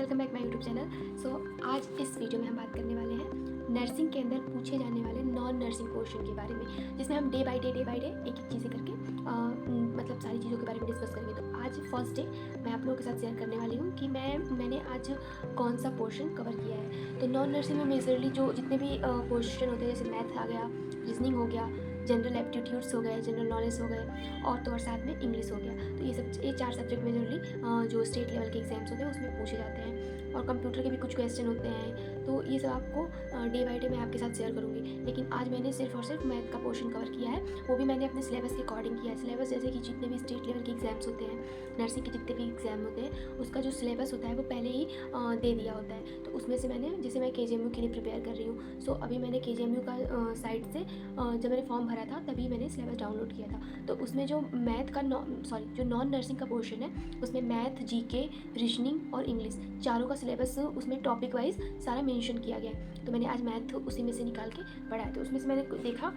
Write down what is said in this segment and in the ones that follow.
Welcome back my YouTube channel. So आज इस video में हम बात करने वाले हैं नर्सिंग के अंदर पूछे जाने वाले नॉन नर्सिंग पोर्शन के बारे में, जिसमें हम डे बाय डे एक एक चीज़ें करके मतलब सारी चीज़ों के बारे में डिस्कस करेंगे। तो आज फर्स्ट डे मैं आप लोगों के साथ शेयर करने वाली हूँ कि मैंने आज कौन सा पोर्शन कवर किया है। तो नॉन नर्सिंग में मेजरली जो जितने भी पोर्शन होते हैं, जैसे मैथ आ गया, रीजनिंग हो गया, जनरल एप्टीट्यूड्स हो गए, जनरल नॉलेज हो गए और साथ में इंग्लिश हो गया। तो ये 4 सब्जेक्ट मेजरली जो स्टेट लेवल के एग्जाम्स होते हैं उसमें पूछे जाते हैं, और कंप्यूटर के भी कुछ क्वेश्चन होते हैं। तो ये सब आपको डे बाय डे मैं आपके साथ शेयर करूँगी। लेकिन आज मैंने सिर्फ और सिर्फ मैथ का पोर्शन कवर किया है, वो भी मैंने अपने सिलेबस के अकॉर्डिंग किया है। सिलेबस जैसे कि जितने भी स्टेट लेवल के एग्जाम्स होते हैं, नर्सिंग के जितने भी एग्जाम होते हैं, उसका जो सिलेबस होता है वो पहले ही दे दिया होता है। तो उसमें से मैंने, जैसे मैं KJMU के लिए प्रिपेयर कर रही हूँ, सो अभी मैंने KJMU का साइट से जब मैंने फॉर्म भरा था तभी मैंने सिलेबस डाउनलोड किया था। तो उसमें जो मैथ का जो नॉन नर्सिंग का पोर्शन है, उसमें मैथ, GK, रीजनिंग और इंग्लिश चारों का सिलेबस उसमें टॉपिक वाइज सारा मेंशन किया गया है। तो मैंने आज मैथ उसी में से निकाल के पढ़ा है। तो उसमें से मैंने देखा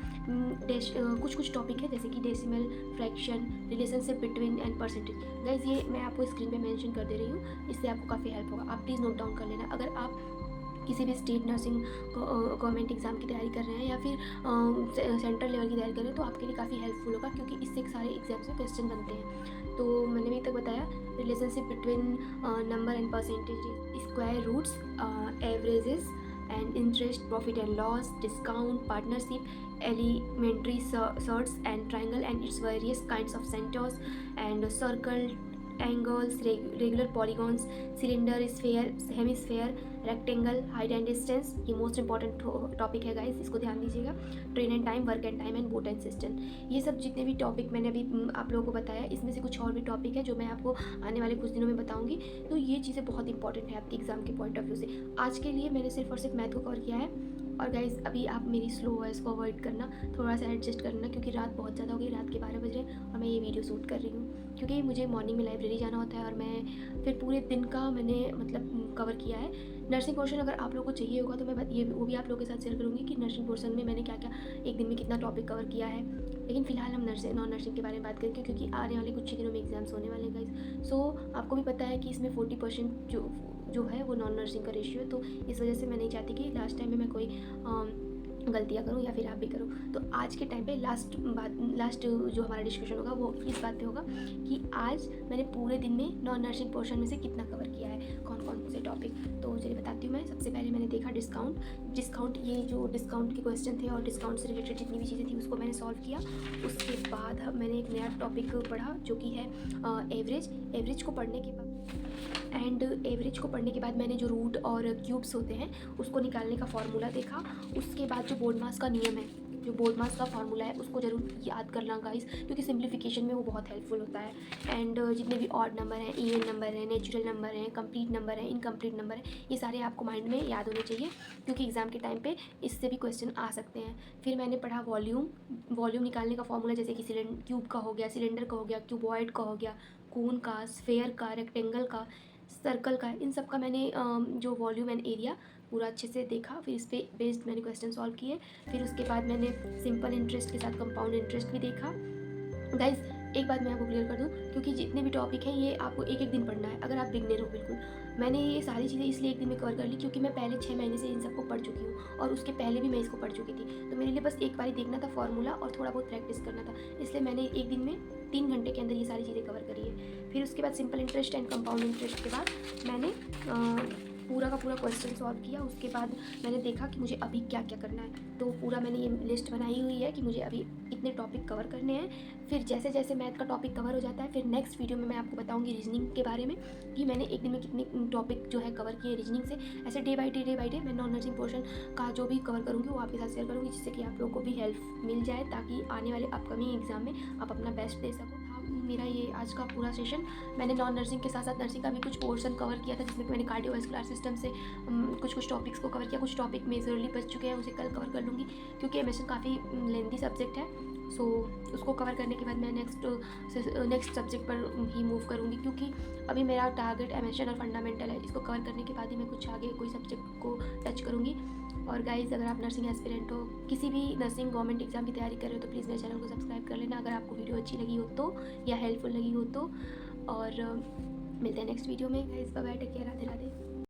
कुछ टॉपिक है, जैसे कि decimal, fraction, relationship between and percentage. Guys ये मैं आपको स्क्रीन पे मेंशन कर दे रही हूँ, इससे आपको काफ़ी हेल्प होगा। आप प्लीज़ नोट डाउन कर लेना। अगर आप किसी भी स्टेट नर्सिंग गवर्नमेंट एग्ज़ाम की तैयारी कर रहे हैं या फिर सेंट्रल लेवल की तैयारी कर रहे हैं, तो आपके लिए काफ़ी हेल्पफुल होगा, क्योंकि इससे सारे एग्जाम्स में क्वेश्चन बनते हैं। तो मैंने अभी तक बताया relationship between number and percentage, square roots, averages and interest, profit and loss, discount, partnership, elementary surds and triangle and its various kinds of centres and circle, angles, regular polygons, cylinder, sphere, hemisphere, rectangle, height and distance. ये most important topic है guys, इसको ध्यान दीजिएगा। Train and time, work and time and boat and system. ये सब जितने भी topic मैंने अभी आप लोगों को बताया, इसमें से कुछ और भी टॉपिक है जो मैं आपको आने वाले कुछ दिनों में बताऊंगी। तो ये चीज़ें बहुत इंपॉर्टेंट है आपके एग्जाम के पॉइंट ऑफ व्यू से। आज के लिए मैंने सिर्फ और सिर्फ मैथ को कवर किया है। और गाइज़ अभी आप मेरी स्लो वॉइस को अवॉइड करना, थोड़ा सा एडजस्ट करना, क्योंकि रात बहुत ज़्यादा हो गई, रात के 12 बज रहे हैं और मैं ये वीडियो शूट कर रही हूँ, क्योंकि मुझे मॉर्निंग में लाइब्रेरी जाना होता है और मैं फिर पूरे दिन का मैंने मतलब कवर किया है। नर्सिंग पोर्शन अगर आप लोगों को चाहिए होगा तो मैं वो भी आप लोगों के साथ शेयर करूँगी कि नर्सिंग पोर्शन में मैंने क्या क्या एक दिन में कितना टॉपिक कवर किया है। लेकिन फिलहाल हम नॉन नर्सिंग के बारे में बात करेंगे, क्योंकि आने वाले कुछ ही दिनों में एग्जाम्स होने वाले हैं गाइस। सो आपको भी पता है कि इसमें 40% जो है वो नॉन नर्सिंग का रेशियो है। तो इस वजह से मैं नहीं चाहती कि लास्ट टाइम में मैं कोई गलतियाँ करूँ या फिर आप भी करो। तो आज के टाइम पे लास्ट जो हमारा डिस्कशन होगा वो इस बात पे होगा कि आज मैंने पूरे दिन में नॉन नर्सिंग पोर्शन में से कितना कवर किया है, कौन कौन से टॉपिक। तो चलिए बताती हूँ मैं। सबसे पहले मैंने देखा डिस्काउंट, ये जो डिस्काउंट के क्वेश्चन थे और डिस्काउंट से रिलेटेड जितनी भी चीज़ें थी उसको मैंने सॉल्व किया। उसके बाद मैंने एक नया टॉपिक पढ़ा जो कि है एवरेज को पढ़ने के बाद एवरेज को पढ़ने के बाद मैंने जो रूट और क्यूब्स होते हैं उसको निकालने का फॉर्मूला देखा। उसके बाद जो बोर्ड मास का नियम है, जो बोर्ड मास का फार्मूला है, उसको ज़रूर याद करना गाइस, क्योंकि सिंप्लीफिकेशन में वो बहुत हेल्पफुल होता है। एंड जितने भी ऑड नंबर हैं, इवन नंबर हैं, नेचुरल नंबर हैं, कंप्लीट नंबर हैं, इनकम्प्लीट नंबर हैं, ये सारे आपको माइंड में याद होने चाहिए, क्योंकि एग्जाम के टाइम पे इससे भी क्वेश्चन आ सकते हैं। फिर मैंने पढ़ा वॉल्यूम निकालने का फॉर्मूला, जैसे कि क्यूब का हो गया, सिलेंडर का हो गया, क्यूबॉइड का हो गया, कोन का, स्फेयर का, रेक्टेंगल का, सर्कल का। इन सब का मैंने जो वॉल्यूम एंड एरिया पूरा अच्छे से देखा। फिर इस पे बेस्ड मैंने क्वेश्चन सॉल्व किए। फिर उसके बाद मैंने सिंपल इंटरेस्ट के साथ कंपाउंड इंटरेस्ट भी देखा। गाइज एक बात मैं आपको क्लियर कर दूं, क्योंकि जितने भी टॉपिक हैं ये आपको एक दिन पढ़ना है अगर आप बिगनर हो। बिल्कुल मैंने ये सारी चीज़ें इसलिए एक दिन में कवर कर ली, क्योंकि मैं पहले 6 महीने से इन सबको पढ़ चुकी हूँ और उसके पहले भी मैं इसको पढ़ चुकी थी। तो मेरे लिए बस एक बार देखना था फॉर्मूला और थोड़ा बहुत प्रैक्टिस करना था, इसलिए मैंने एक दिन में 3 घंटे के अंदर ये सारी चीज़ें कवर करी है। फिर उसके बाद simple interest and compound interest के बाद मैंने पूरा का पूरा क्वेश्चन सॉल्व किया। उसके बाद मैंने देखा कि मुझे अभी क्या क्या करना है। तो पूरा मैंने ये लिस्ट बनाई हुई है कि मुझे अभी इतने टॉपिक कवर करने हैं। फिर जैसे जैसे मैथ का टॉपिक कवर हो जाता है, फिर नेक्स्ट वीडियो में मैं आपको बताऊंगी रीजनिंग के बारे में कि मैंने एक दिन में कितने टॉपिक जो है कवर किए रीजनिंग से। ऐसे डे बाय डे मैं नॉन नर्सिंग पोर्शन का जो भी कवर करूँगी वो आपके साथ शेयर करूँगी, जिससे कि आप लोगों को भी हेल्प मिल जाए, ताकि आने वाले अपकमिंग एग्जाम में आप अपना बेस्ट दे सको। मेरा ये आज का पूरा सेशन, मैंने नॉन नर्सिंग के साथ साथ नर्सिंग का भी कुछ पोर्शन कवर किया था, जिसमें मैंने कार्डियोवैस्कुलर सिस्टम से कुछ टॉपिक्स को कवर किया। कुछ टॉपिक मेजरली बच चुके हैं, उसे कल कवर कर लूँगी, क्योंकि एमएसएन काफ़ी लेंथी सब्जेक्ट है। सो उसको कवर करने के बाद मैं नेक्स्ट सब्जेक्ट पर ही मूव करूँगी, क्योंकि अभी मेरा टारगेट एमएसएन और फंडामेंटल है। इसको कवर करने के बाद ही मैं कुछ आगे कोई सब्जेक्ट को टच करूँगी। और गाइज़ अगर आप नर्सिंग एस्पिरेंट हो, किसी भी नर्सिंग गवर्नमेंट एग्जाम की तैयारी कर रहे हो, तो प्लीज़ मेरे चैनल को सब्सक्राइब कर लेना अगर आपको वीडियो अच्छी लगी हो तो, या हेल्पफुल लगी हो तो। और मिलते हैं नेक्स्ट वीडियो में guys. Bye bye, take care, Radhe Radhe.